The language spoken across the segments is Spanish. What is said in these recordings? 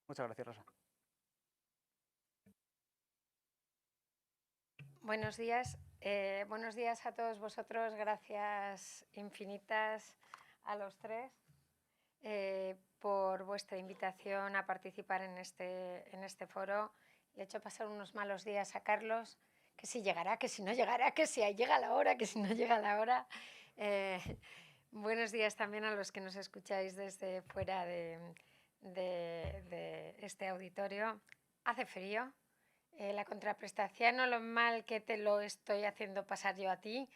Muchas gracias, Rosa. Buenos días a todos vosotros, gracias infinitas a los tres por vuestra invitación a participar en este foro. Le he hecho pasar unos malos días a Carlos, que si llegará, que si no llegará, que si llega la hora, que si no llega la hora. Buenos días también a los que nos escucháis desde fuera de este auditorio. Hace frío. La contraprestación o lo mal que te lo estoy haciendo pasar yo a ti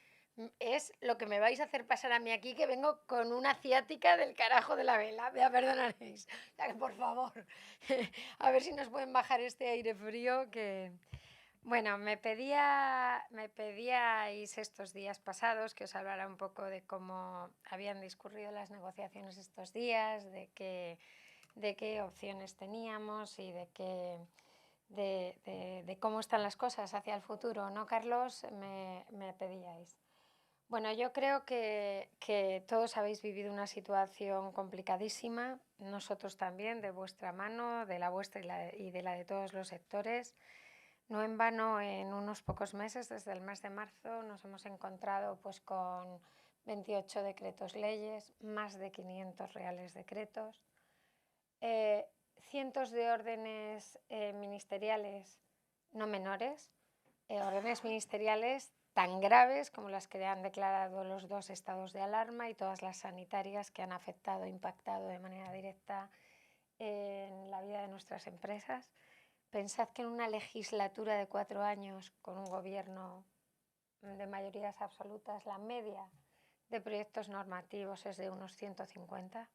es lo que me vais a hacer pasar a mí aquí, que vengo con una ciática del carajo de la vela. Me perdonaréis. O sea, que por favor, a ver si nos pueden bajar este aire frío que... Bueno, me pedíais estos días pasados que os hablara un poco de cómo habían discurrido las negociaciones estos días, de qué opciones teníamos y de cómo están las cosas hacia el futuro, ¿no, Carlos? Me pedíais. Bueno, yo creo que todos habéis vivido una situación complicadísima, nosotros también, de vuestra mano, de la vuestra y de la de todos los sectores. No en vano, en unos pocos meses, desde el mes de marzo, nos hemos encontrado pues, con 28 decretos leyes, más de 500 reales decretos, cientos de órdenes ministeriales no menores, órdenes ministeriales tan graves como las que han declarado los 2 estados de alarma y todas las sanitarias que han afectado, impactado de manera directa en la vida de nuestras empresas. Pensad que en una legislatura de 4 años con un gobierno de mayorías absolutas, la media de proyectos normativos es de unos 150.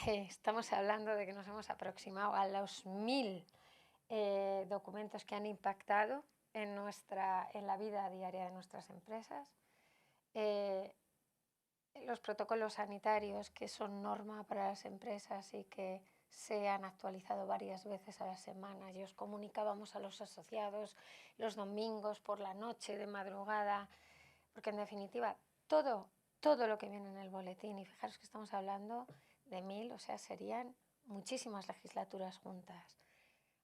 Estamos hablando de que nos hemos aproximado a los 1000 documentos que han impactado en la vida diaria de nuestras empresas. Los protocolos sanitarios, que son norma para las empresas y que se han actualizado varias veces a la semana. Y os comunicábamos a los asociados los domingos por la noche, de madrugada, porque en definitiva todo lo que viene en el boletín, y fijaros que estamos hablando de 1000, o sea, serían muchísimas legislaturas juntas,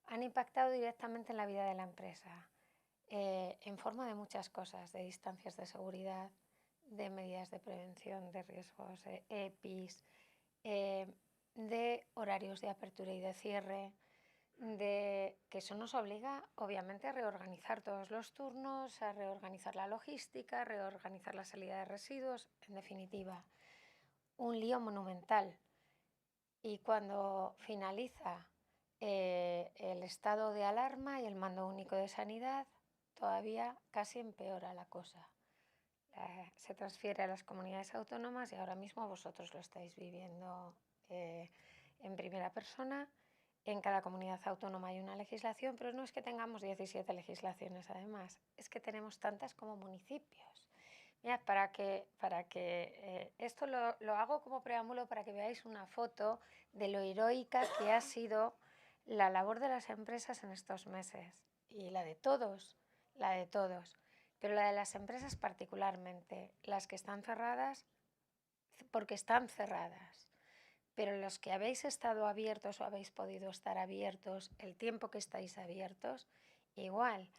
han impactado directamente en la vida de la empresa, en forma de muchas cosas, de distancias de seguridad, de medidas de prevención de riesgos, EPIs, de horarios de apertura y de cierre, de que eso nos obliga obviamente a reorganizar todos los turnos, a reorganizar la logística, a reorganizar la salida de residuos, en definitiva, un lío monumental. Y cuando finaliza el estado de alarma y el mando único de sanidad, todavía casi empeora la cosa. Se transfiere a las comunidades autónomas y ahora mismo vosotros lo estáis viviendo en primera persona. En cada comunidad autónoma hay una legislación, pero no es que tengamos 17 legislaciones además, es que tenemos tantas como municipios. Mirad, esto lo hago como preámbulo para que veáis una foto de lo heroica que ha sido la labor de las empresas en estos meses. Y la de todos, pero la de las empresas particularmente, las que están cerradas porque están cerradas. Pero los que habéis estado abiertos o habéis podido estar abiertos el tiempo que estáis abiertos, igual.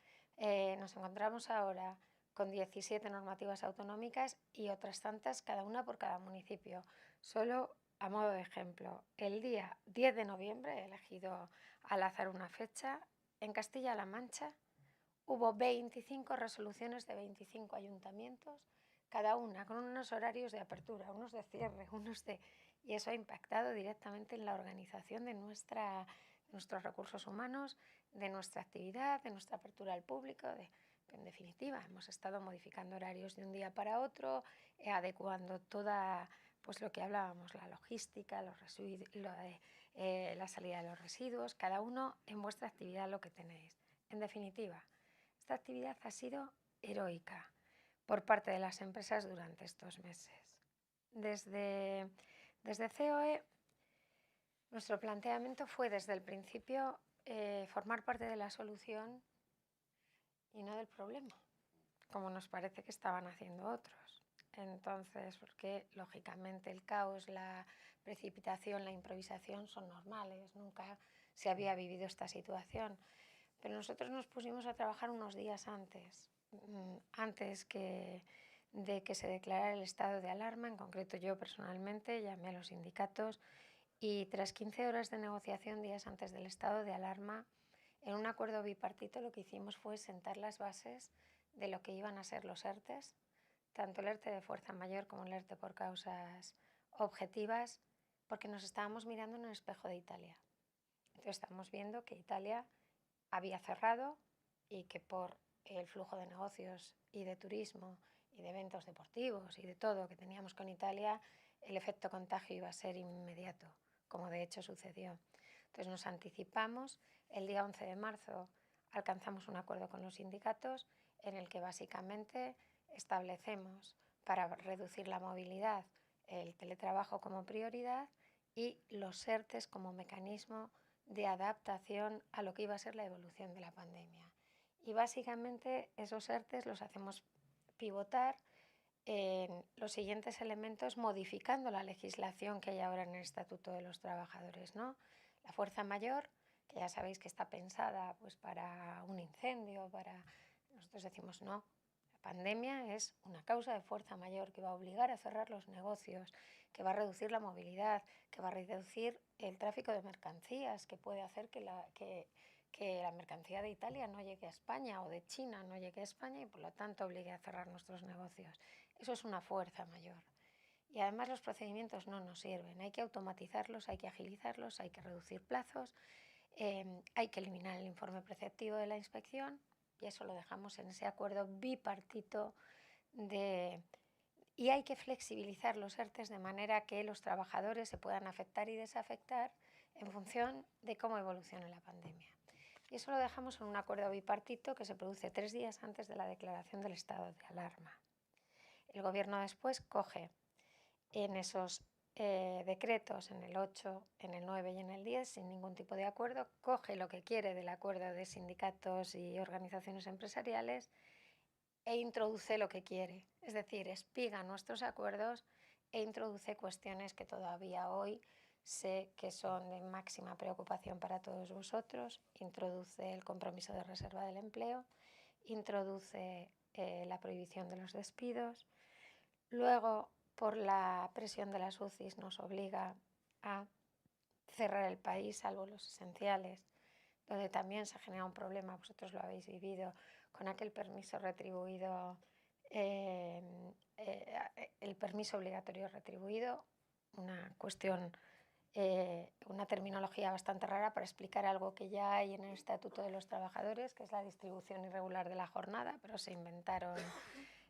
Nos encontramos ahora con 17 normativas autonómicas y otras tantas, cada una por cada municipio. Solo a modo de ejemplo, el día 10 de noviembre, he elegido al azar una fecha, en Castilla-La Mancha hubo 25 resoluciones de 25 ayuntamientos, cada una con unos horarios de apertura, unos de cierre, y eso ha impactado directamente en la organización de nuestros recursos humanos, de nuestra actividad, de nuestra apertura al público. En definitiva, hemos estado modificando horarios de un día para otro, adecuando toda, pues lo que hablábamos, la logística, la salida de los residuos, cada uno en vuestra actividad lo que tenéis. En definitiva, esta actividad ha sido heroica por parte de las empresas durante estos meses. Desde COE, nuestro planteamiento fue desde el principio formar parte de la solución y no del problema, como nos parece que estaban haciendo otros. Entonces, porque lógicamente el caos, la precipitación, la improvisación son normales, nunca se había vivido esta situación. Pero nosotros nos pusimos a trabajar unos días antes de que se declarara el estado de alarma. En concreto, yo personalmente llamé a los sindicatos y tras 15 horas de negociación días antes del estado de alarma, en un acuerdo bipartito lo que hicimos fue sentar las bases de lo que iban a ser los ERTEs, tanto el ERTE de fuerza mayor como el ERTE por causas objetivas, porque nos estábamos mirando en el espejo de Italia. Entonces estábamos viendo que Italia había cerrado y que por el flujo de negocios y de turismo y de eventos deportivos y de todo que teníamos con Italia, el efecto contagio iba a ser inmediato, como de hecho sucedió. Entonces nos anticipamos, el día 11 de marzo alcanzamos un acuerdo con los sindicatos en el que básicamente establecemos para reducir la movilidad el teletrabajo como prioridad y los ERTEs como mecanismo de adaptación a lo que iba a ser la evolución de la pandemia. Y básicamente esos ERTEs los hacemos pivotar en los siguientes elementos modificando la legislación que hay ahora en el Estatuto de los Trabajadores, ¿no? La fuerza mayor, que ya sabéis que está pensada pues, para un incendio, nosotros decimos no, la pandemia es una causa de fuerza mayor que va a obligar a cerrar los negocios, que va a reducir la movilidad, que va a reducir el tráfico de mercancías, que puede hacer que la mercancía de Italia no llegue a España o de China no llegue a España y por lo tanto obligue a cerrar nuestros negocios. Eso es una fuerza mayor. Y además los procedimientos no nos sirven. Hay que automatizarlos, hay que agilizarlos, hay que reducir plazos, hay que eliminar el informe preceptivo de la inspección y eso lo dejamos en ese acuerdo bipartito y hay que flexibilizar los ERTEs de manera que los trabajadores se puedan afectar y desafectar en función de cómo evolucione la pandemia. Y eso lo dejamos en un acuerdo bipartito que se produce 3 días antes de la declaración del estado de alarma. El Gobierno después coge en esos decretos, en el 8, en el 9 y en el 10, sin ningún tipo de acuerdo, coge lo que quiere del acuerdo de sindicatos y organizaciones empresariales e introduce lo que quiere. Es decir, espiga nuestros acuerdos e introduce cuestiones que todavía hoy sé que son de máxima preocupación para todos vosotros. Introduce el compromiso de reserva del empleo, introduce la prohibición de los despidos. Luego, por la presión de las UCIs, nos obliga a cerrar el país, salvo los esenciales, donde también se genera un problema, vosotros lo habéis vivido, con aquel permiso retribuido, el permiso obligatorio retribuido, una cuestión, una terminología bastante rara para explicar algo que ya hay en el Estatuto de los Trabajadores, que es la distribución irregular de la jornada, pero se inventaron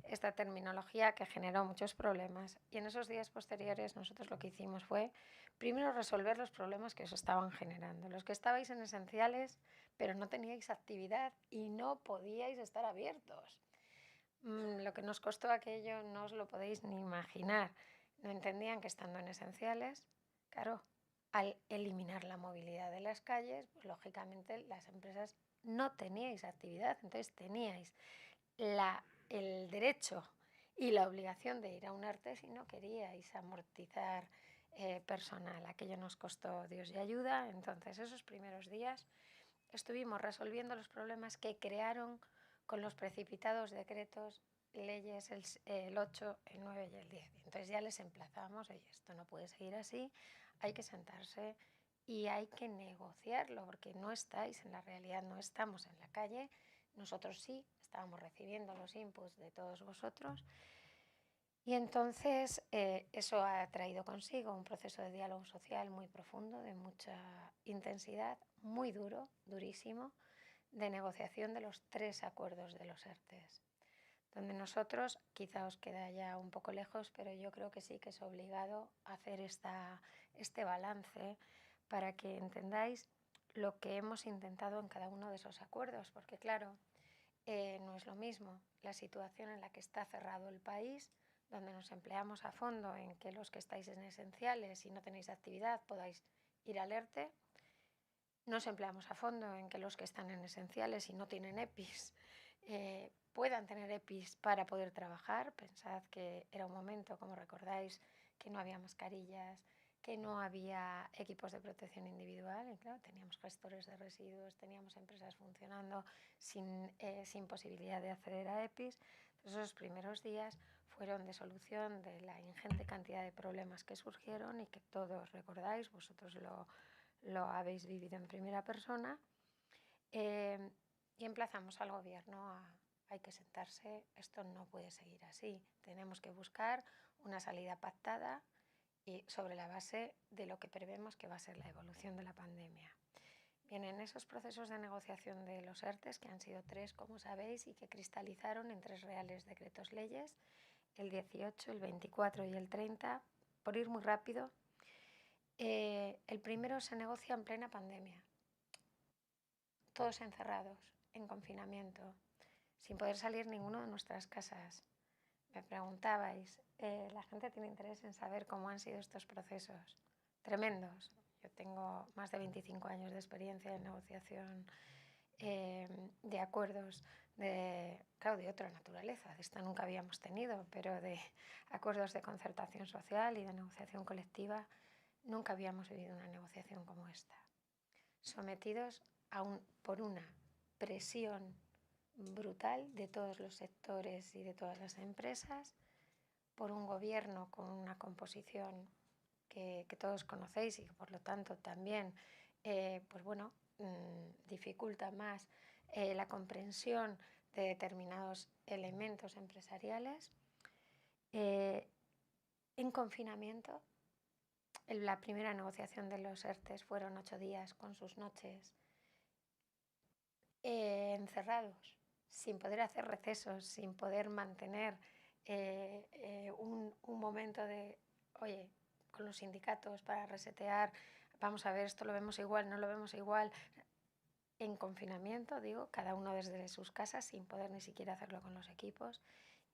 esta terminología que generó muchos problemas. Y en esos días posteriores nosotros lo que hicimos fue primero resolver los problemas que os estaban generando. Los que estabais en esenciales pero no teníais actividad y no podíais estar abiertos. Lo que nos costó aquello no os lo podéis ni imaginar. No entendían que estando en esenciales, claro, al eliminar la movilidad de las calles, pues lógicamente las empresas no teníais actividad, entonces teníais el derecho y la obligación de ir a un ERTE si no queríais amortizar personal. Aquello nos costó Dios y ayuda. Entonces esos primeros días estuvimos resolviendo los problemas que crearon con los precipitados decretos, leyes el 8, el 9 y el 10. Entonces ya les emplazamos, oye, esto no puede seguir así, hay que sentarse y hay que negociarlo, porque no estáis en la realidad, no estamos en la calle, nosotros sí estábamos recibiendo los inputs de todos vosotros. Y entonces eso ha traído consigo un proceso de diálogo social muy profundo, de mucha intensidad, muy duro, durísimo, de negociación de los 3 acuerdos de los ERTEs, donde nosotros, quizá os queda ya un poco lejos, pero yo creo que sí que es obligado hacer este balance para que entendáis lo que hemos intentado en cada uno de esos acuerdos, porque claro, no es lo mismo la situación en la que está cerrado el país, donde nos empleamos a fondo en que los que estáis en esenciales y no tenéis actividad podáis ir al ERTE. Nos empleamos a fondo en que los que están en esenciales y no tienen EPIs puedan tener EPIs para poder trabajar. Pensad que era un momento, como recordáis, que no había mascarillas, que no había equipos de protección individual y claro, teníamos gestores de residuos, teníamos empresas funcionando sin posibilidad de acceder a EPIs. Entonces, esos primeros días fueron de solución de la ingente cantidad de problemas que surgieron y que todos recordáis, vosotros lo habéis vivido en primera persona. Y emplazamos al gobierno hay que sentarse, esto no puede seguir así, tenemos que buscar una salida pactada y sobre la base de lo que prevemos que va a ser la evolución de la pandemia. Bien, en esos procesos de negociación de los ERTEs, que han sido 3, como sabéis, y que cristalizaron en 3 reales decretos leyes, el 18, el 24 y el 30, por ir muy rápido, el primero se negocia en plena pandemia, todos encerrados, en confinamiento, sin poder salir ninguno de nuestras casas. Me preguntabais, la gente tiene interés en saber cómo han sido estos procesos. Tremendos. Yo tengo más de 25 años de experiencia en negociación de acuerdos de otra naturaleza. De esta nunca habíamos tenido, pero de acuerdos de concertación social y de negociación colectiva nunca habíamos vivido una negociación como esta. Sometidos por una presión brutal de todos los sectores y de todas las empresas, por un gobierno con una composición que todos conocéis y que por lo tanto también dificulta más la comprensión de determinados elementos empresariales. En confinamiento, la primera negociación de los ERTEs fueron 8 días con sus noches, encerrados, sin poder hacer recesos, sin poder mantener un momento de, oye, con los sindicatos para resetear, vamos a ver, esto lo vemos igual, no lo vemos igual. En confinamiento, digo, cada uno desde sus casas, sin poder ni siquiera hacerlo con los equipos,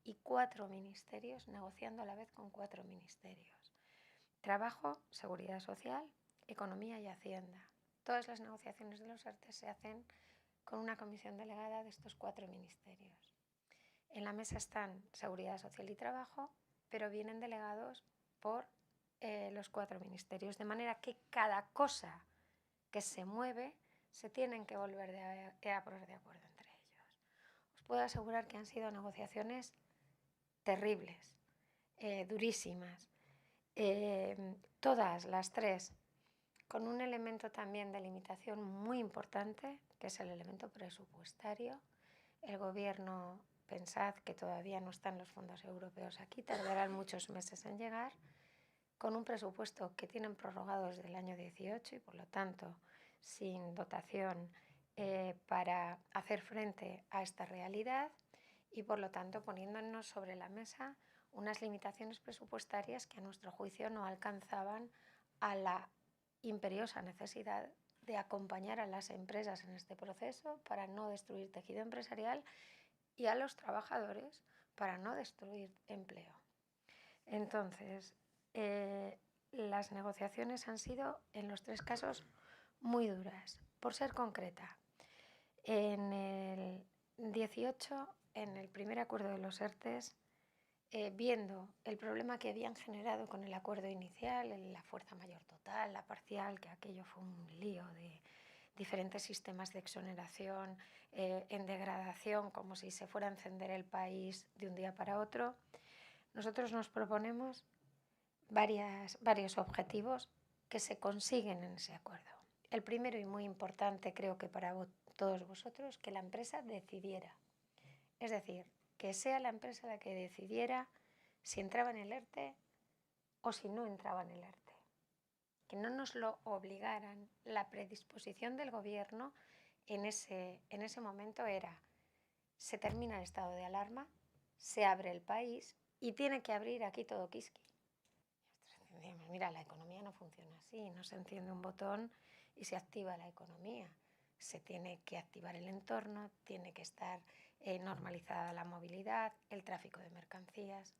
y 4 ministerios, negociando a la vez con 4 ministerios. Trabajo, Seguridad Social, Economía y Hacienda. Todas las negociaciones de los ERTE se hacen con una comisión delegada de estos 4 ministerios. En la mesa están Seguridad Social y Trabajo, pero vienen delegados por los 4 ministerios, de manera que cada cosa que se mueve se tienen que volver a poner de acuerdo entre ellos. Os puedo asegurar que han sido negociaciones terribles, durísimas, todas las 3, con un elemento también de limitación muy importante, que es el elemento presupuestario. El gobierno, pensad que todavía no están los fondos europeos aquí, tardarán muchos meses en llegar, con un presupuesto que tienen prorrogado desde el año 18 y por lo tanto sin dotación para hacer frente a esta realidad y por lo tanto poniéndonos sobre la mesa unas limitaciones presupuestarias que a nuestro juicio no alcanzaban a la imperiosa necesidad de acompañar a las empresas en este proceso para no destruir tejido empresarial y a los trabajadores para no destruir empleo. Entonces, las negociaciones han sido en los 3 casos muy duras. Por ser concreta, en el 18, en el primer acuerdo de los ERTEs, viendo el problema que habían generado con el acuerdo inicial, la fuerza mayor total, la parcial, que aquello fue un lío de diferentes sistemas de exoneración en degradación, como si se fuera a encender el país de un día para otro, nosotros nos proponemos varios objetivos que se consiguen en ese acuerdo. El primero y muy importante, creo que para todos vosotros, que la empresa decidiera. Es decir, que sea la empresa la que decidiera si entraba en el ERTE o si no entraba en el ERTE. Que no nos lo obligaran. La predisposición del gobierno en ese momento era: se termina el estado de alarma, se abre el país y tiene que abrir aquí todo Kiski. Mira, la economía no funciona así, no se enciende un botón y se activa la economía. Se tiene que activar el entorno, tiene que estar normalizada la movilidad, el tráfico de mercancías.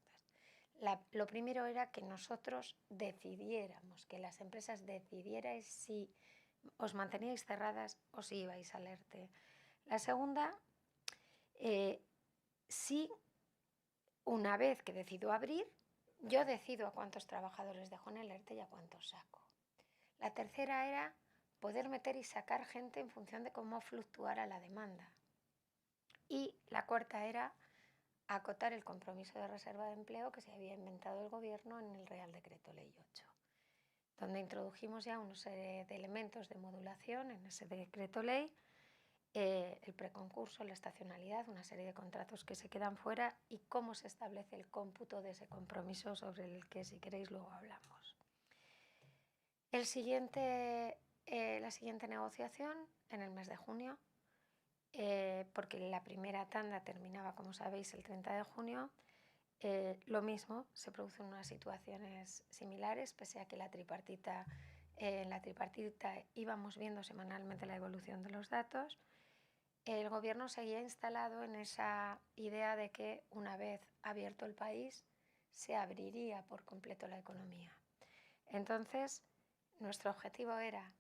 Lo primero era que nosotros decidiéramos, que las empresas decidierais si os manteníais cerradas o si ibais al ERTE. La segunda, si una vez que decido abrir, Yo decido a cuántos trabajadores dejo en el ERTE y a cuántos saco. La tercera era poder meter y sacar gente en función de cómo fluctuara la demanda. Y la cuarta era acotar el compromiso de reserva de empleo que se había inventado el Gobierno en el Real Decreto Ley 8, donde introdujimos ya una serie de elementos de modulación en ese decreto ley, el preconcurso, la estacionalidad, una serie de contratos que se quedan fuera y cómo se establece el cómputo de ese compromiso, sobre el que, si queréis, luego hablamos. La siguiente negociación en el mes de junio, porque la primera tanda terminaba, como sabéis, el 30 de junio, lo mismo, se producen unas situaciones similares, pese a que en la tripartita íbamos viendo semanalmente la evolución de los datos. El Gobierno seguía instalado en esa idea de que, una vez abierto el país, se abriría por completo la economía. Entonces, nuestro objetivo era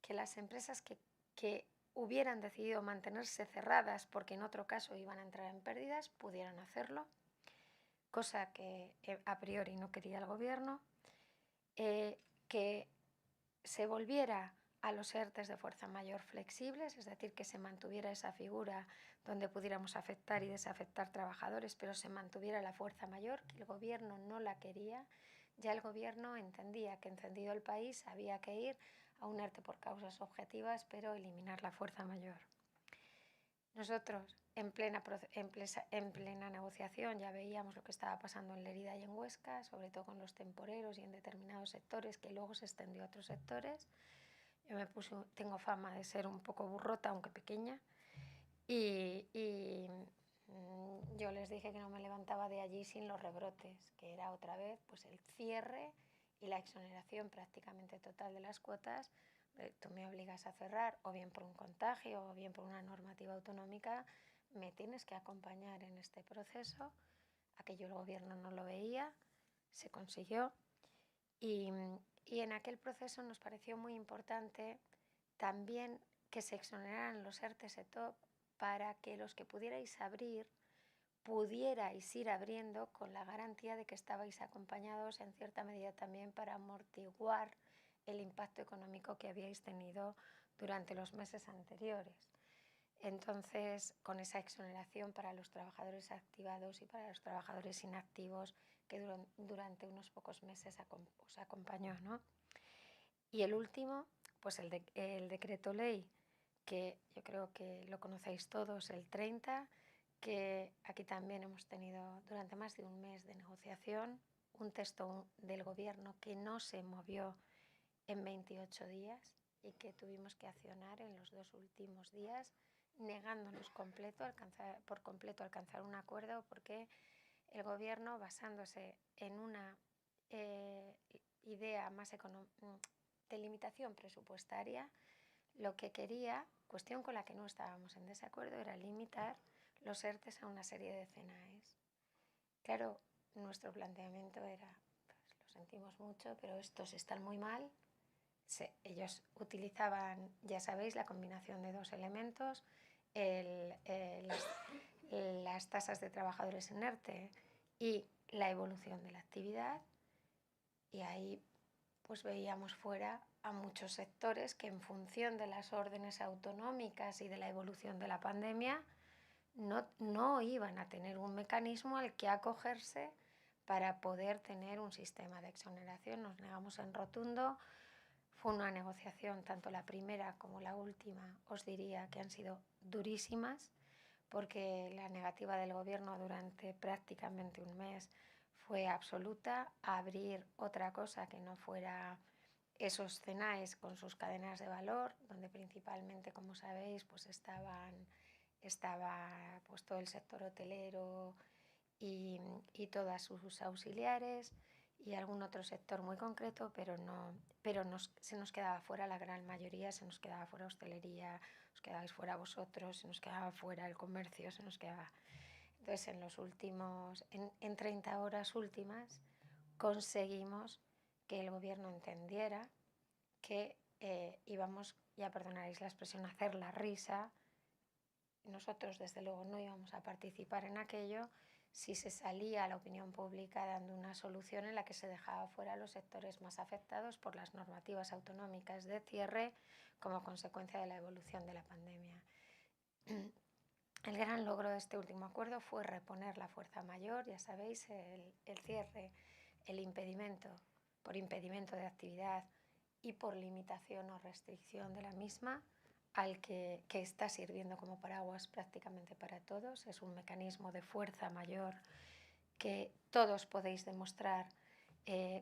que las empresas que hubieran decidido mantenerse cerradas porque en otro caso iban a entrar en pérdidas pudieran hacerlo, cosa que a priori no quería el Gobierno, que se volviera a los ERTEs de fuerza mayor flexibles, es decir, que se mantuviera esa figura donde pudiéramos afectar y desafectar trabajadores, pero se mantuviera la fuerza mayor, que el Gobierno no la quería. Ya el Gobierno entendía que, encendido el país, había que ir a un ERTE por causas objetivas, pero eliminar la fuerza mayor. Nosotros, en plena negociación, ya veíamos lo que estaba pasando en Lérida y en Huesca, sobre todo con los temporeros y en determinados sectores, que luego se extendió a otros sectores. Yo tengo fama de ser un poco burrota, aunque pequeña, y yo les dije que no me levantaba de allí sin los rebrotes, que era otra vez pues el cierre y la exoneración prácticamente total de las cuotas. Tú me obligas a cerrar, o bien por un contagio, o bien por una normativa autonómica, me tienes que acompañar en este proceso. Aquello el Gobierno no lo veía, se consiguió, y en aquel proceso nos pareció muy importante también que se exoneraran los ERTES ETOP, para que los que pudierais abrir pudierais ir abriendo con la garantía de que estabais acompañados en cierta medida también para amortiguar el impacto económico que habíais tenido durante los meses anteriores. Entonces, con esa exoneración para los trabajadores activados y para los trabajadores inactivos, que durante unos pocos meses os acompañó, ¿no? Y el último, pues el decreto ley, que yo creo que lo conocéis todos, el 30, que aquí también hemos tenido durante más de un mes de negociación un texto del Gobierno que no se movió en 28 días y que tuvimos que accionar en los 2 últimos días, negándonos por completo a alcanzar un acuerdo, porque el Gobierno, basándose en una idea más de limitación presupuestaria, lo que quería, cuestión con la que no estábamos en desacuerdo, era limitar los ERTEs a una serie de CNAEs. Claro, nuestro planteamiento era, pues, lo sentimos mucho, pero estos están muy mal. Ellos utilizaban, ya sabéis, la combinación de dos elementos, las tasas de trabajadores en ERTE y la evolución de la actividad, y ahí pues veíamos fuera a muchos sectores que, en función de las órdenes autonómicas y de la evolución de la pandemia, no iban a tener un mecanismo al que acogerse para poder tener un sistema de exoneración. Nos negamos en rotundo. Fue una negociación, tanto la primera como la última, os diría que han sido durísimas, porque la negativa del Gobierno durante prácticamente un mes fue absoluta a abrir otra cosa que no fuera esos CNAEs con sus cadenas de valor, donde principalmente, como sabéis, pues estaba pues todo el sector hotelero y todas sus auxiliares, y algún otro sector muy concreto, pero se nos quedaba fuera la gran mayoría. Se nos quedaba fuera hostelería, os quedabais fuera vosotros, se nos quedaba fuera el comercio, se nos quedaba. Entonces, en 30 horas últimas, conseguimos que el Gobierno entendiera que íbamos, ya perdonaréis la expresión, a hacer la risa. Nosotros, desde luego, no íbamos a participar en aquello, si se salía a la opinión pública dando una solución en la que se dejaba fuera a los sectores más afectados por las normativas autonómicas de cierre como consecuencia de la evolución de la pandemia. El gran logro de este último acuerdo fue reponer la fuerza mayor, ya sabéis, el cierre, el impedimento, por impedimento de actividad y por limitación o restricción de la misma, al que está sirviendo como paraguas prácticamente para todos. Es un mecanismo de fuerza mayor que todos podéis demostrar,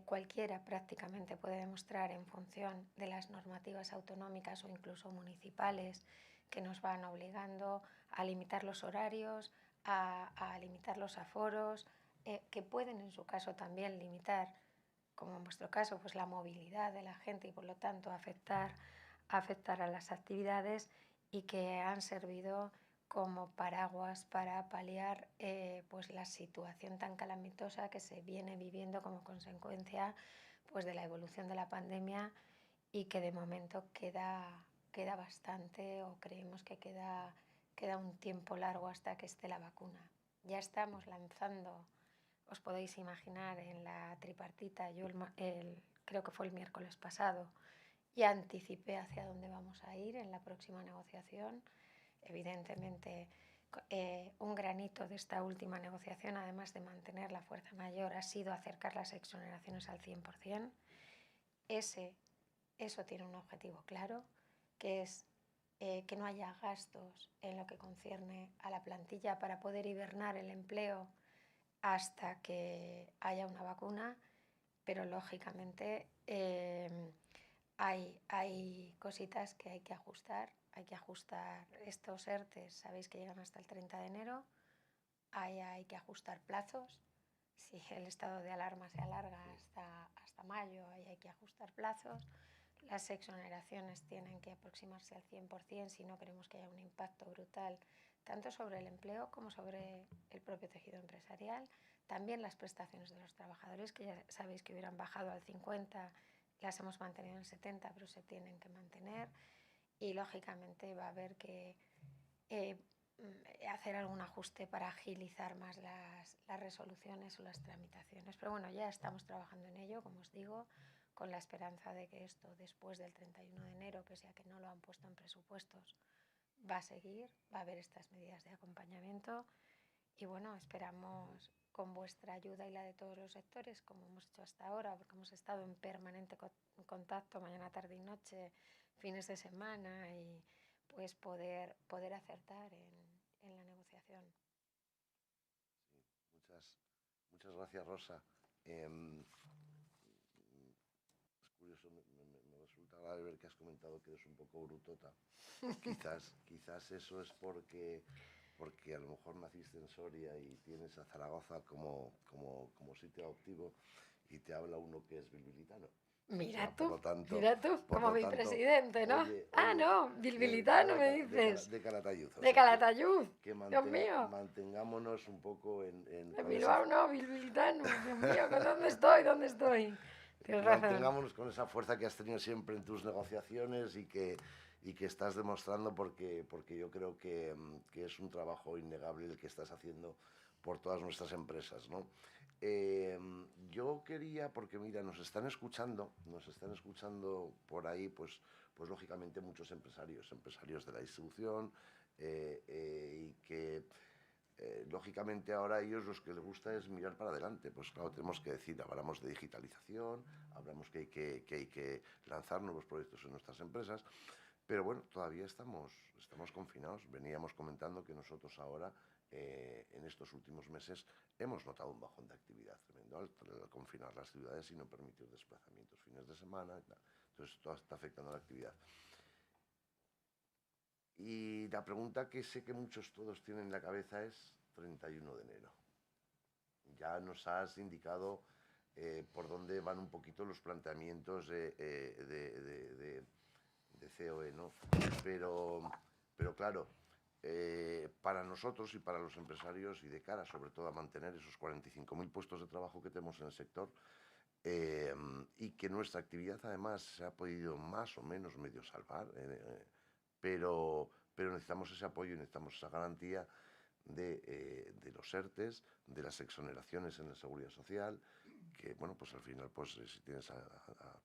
cualquiera prácticamente puede demostrar en función de las normativas autonómicas o incluso municipales que nos van obligando a limitar los horarios, a limitar los aforos, que pueden en su caso también limitar, como en vuestro caso, pues la movilidad de la gente y por lo tanto afectar a las actividades, y que han servido como paraguas para paliar pues la situación tan calamitosa que se viene viviendo como consecuencia pues de la evolución de la pandemia, y que de momento queda bastante, o creemos que queda un tiempo largo hasta que esté la vacuna. Ya estamos lanzando, os podéis imaginar, en la tripartita, yo creo que fue el miércoles pasado, y anticipé hacia dónde vamos a ir en la próxima negociación. Evidentemente, un granito de esta última negociación, además de mantener la fuerza mayor, ha sido acercar las exoneraciones al 100%. Eso tiene un objetivo claro, que es que no haya gastos en lo que concierne a la plantilla para poder hibernar el empleo hasta que haya una vacuna, pero lógicamente hay cositas que hay que ajustar. Hay que ajustar estos ERTES, sabéis que llegan hasta el 30 de enero, hay que ajustar plazos. Si el estado de alarma se alarga hasta mayo, ahí hay que ajustar plazos. Las exoneraciones tienen que aproximarse al 100% si no queremos que haya un impacto brutal tanto sobre el empleo como sobre el propio tejido empresarial. También las prestaciones de los trabajadores, que ya sabéis que hubieran bajado al 50%, las hemos mantenido en 70%, pero se tienen que mantener. Y lógicamente va a haber que hacer algún ajuste para agilizar más las resoluciones o las tramitaciones. Pero bueno, ya estamos trabajando en ello, como os digo, con la esperanza de que esto después del 31 de enero, pese a que no lo han puesto en presupuestos, va a seguir, va a haber estas medidas de acompañamiento, y bueno, esperamos con vuestra ayuda y la de todos los sectores, como hemos hecho hasta ahora, porque hemos estado en permanente contacto mañana, tarde y noche, fines de semana, y pues poder acertar en la negociación. Sí, muchas gracias, Rosa. Es curioso, me resulta grave ver que has comentado que eres un poco brutota. Quizás eso es porque a lo mejor naciste en Soria y tienes a Zaragoza como sitio adoptivo, y te habla uno que es bilbilitano. Mira O sea, tú, por como lo mi tanto, presidente, ¿no? oye, No, bilbilitano me dices. de Calatayud. O De sea, Calatayud, que Dios mío. mantengámonos un poco De con esa... Bilbao no, bilbilitano, Dios mío, ¿dónde estoy? ¿Dónde estoy? Tienes razón. Mantengámonos con esa fuerza que has tenido siempre en tus negociaciones, y que estás demostrando, porque yo creo que es un trabajo innegable el que estás haciendo por todas nuestras empresas, ¿no? Yo quería, porque mira, nos están escuchando por ahí, pues lógicamente muchos empresarios de la distribución, y que lógicamente ahora a ellos los que les gusta es mirar para adelante. Pues claro, tenemos que decir, hablamos de digitalización, hablamos que hay que lanzar nuevos proyectos en nuestras empresas, pero bueno, todavía estamos confinados. Veníamos comentando que nosotros ahora, en estos últimos meses, hemos notado un bajón de actividad tremendo al confinar las ciudades y no permitir desplazamientos fines de semana. Entonces, todo está afectando a la actividad. Y la pregunta que sé que todos tienen en la cabeza es 31 de enero. Ya nos has indicado por dónde van un poquito los planteamientos de COE, ¿no? Pero claro, para nosotros y para los empresarios, y de cara sobre todo a mantener esos 45.000 puestos de trabajo que tenemos en el sector, y que nuestra actividad además se ha podido más o menos medio salvar, pero necesitamos ese apoyo y necesitamos esa garantía. de los ERTEs, de las exoneraciones en la Seguridad Social, que, bueno, pues al final, pues si tienes a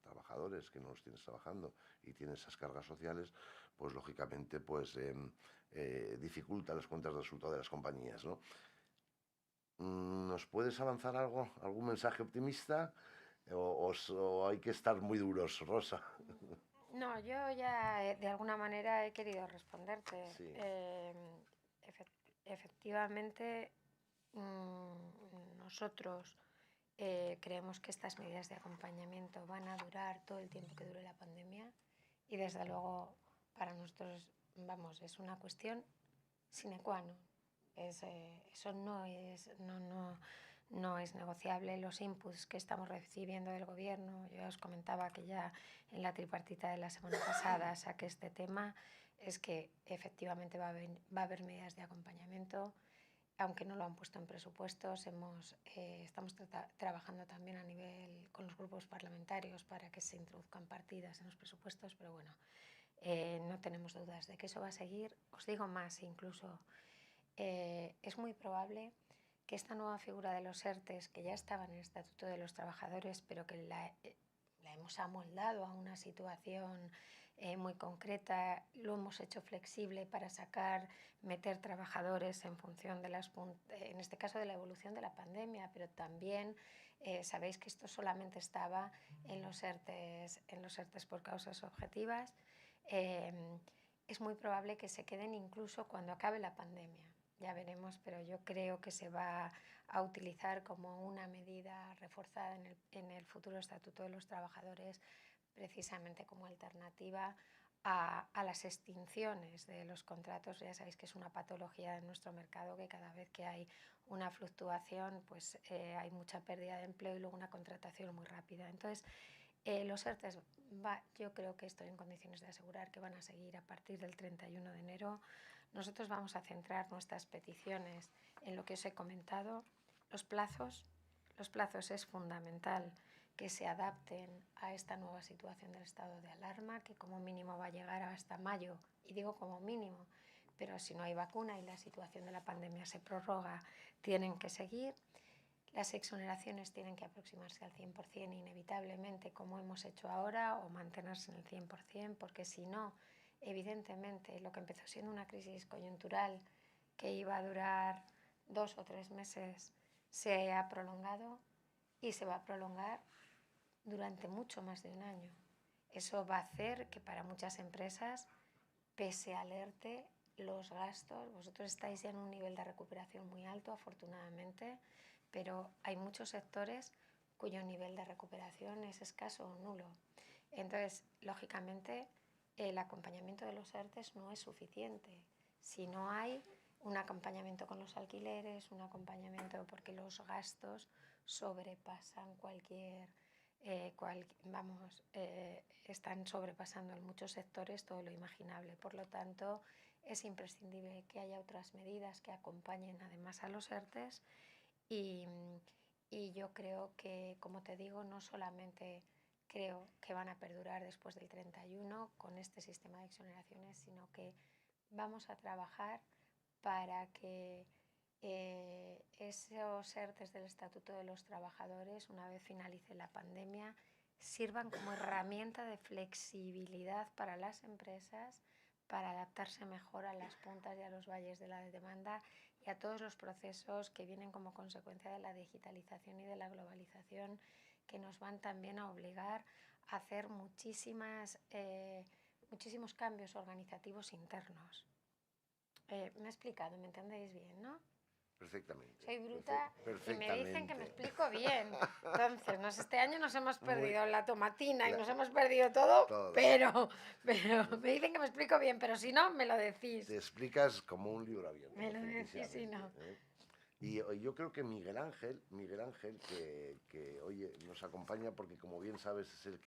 trabajadores que no los tienes trabajando y tienes esas cargas sociales, pues lógicamente, pues dificulta las cuentas de resultado de las compañías, ¿no? ¿Nos puedes avanzar algo, algún mensaje optimista? ¿O hay que estar muy duros, Rosa? No, yo ya de alguna manera he querido responderte. Sí. Efectivamente, nosotros creemos que estas medidas de acompañamiento van a durar todo el tiempo que dure la pandemia y desde luego para nosotros, vamos, es una cuestión sine qua non. Eso no es negociable. Los inputs que estamos recibiendo del gobierno, yo os comentaba que ya en la tripartita de la semana pasada saqué este tema, es que efectivamente va a haber medidas de acompañamiento, aunque no lo han puesto en presupuestos. Estamos trabajando también a nivel con los grupos parlamentarios para que se introduzcan partidas en los presupuestos, pero bueno, no tenemos dudas de que eso va a seguir. Os digo más, incluso es muy probable que esta nueva figura de los ERTEs, que ya estaba en el Estatuto de los Trabajadores, pero que la hemos amoldado a una situación muy concreta, lo hemos hecho flexible para meter trabajadores en función de en este caso de la evolución de la pandemia, pero también sabéis que esto solamente estaba en los ERTEs por causas objetivas. Es muy probable que se queden incluso cuando acabe la pandemia. Ya veremos, pero yo creo que se va a utilizar como una medida reforzada en el futuro Estatuto de los Trabajadores, precisamente como alternativa a las extinciones de los contratos. Ya sabéis que es una patología en nuestro mercado, que cada vez que hay una fluctuación, pues hay mucha pérdida de empleo y luego una contratación muy rápida. Entonces, los ERTEs, yo creo que estoy en condiciones de asegurar que van a seguir a partir del 31 de enero. Nosotros vamos a centrar nuestras peticiones en lo que os he comentado. Los plazos es fundamental que se adapten a esta nueva situación del estado de alarma, que como mínimo va a llegar hasta mayo, y digo como mínimo, pero si no hay vacuna y la situación de la pandemia se prorroga, tienen que seguir. Las exoneraciones tienen que aproximarse al 100% inevitablemente, como hemos hecho ahora, o mantenerse en el 100%, porque si no, evidentemente, lo que empezó siendo una crisis coyuntural que iba a durar 2 o 3 meses se ha prolongado y se va a prolongar durante mucho más de un año. Eso va a hacer que para muchas empresas, pese al ERTE, los gastos, vosotros estáis ya en un nivel de recuperación muy alto, afortunadamente, pero hay muchos sectores cuyo nivel de recuperación es escaso o nulo. Entonces, lógicamente, el acompañamiento de los ERTEs no es suficiente. Si no hay un acompañamiento con los alquileres, un acompañamiento porque los gastos sobrepasan están sobrepasando en muchos sectores todo lo imaginable. Por lo tanto, es imprescindible que haya otras medidas que acompañen además a los ERTEs y yo creo que, como te digo, no solamente creo que van a perdurar después del 31 con este sistema de exoneraciones, sino que vamos a trabajar para que esos ERTEs del Estatuto de los Trabajadores, una vez finalice la pandemia, sirvan como herramienta de flexibilidad para las empresas, para adaptarse mejor a las puntas y a los valles de la demanda y a todos los procesos que vienen como consecuencia de la digitalización y de la globalización, que nos van también a obligar a hacer muchísimos cambios organizativos internos. Me he explicado, ¿me entendéis bien, no? Perfectamente. Soy bruta y me dicen que me Perfectamente. explico bien. Entonces, este año nos hemos perdido la tomatina y La- nos hemos perdido todo, todo. pero me dicen que me explico bien, pero si no, me lo decís. Te explicas como un libro abierto, Me lo decís si definitivamente, no. ¿eh? Y yo creo que Miguel Ángel, que oye, nos acompaña porque como bien sabes es el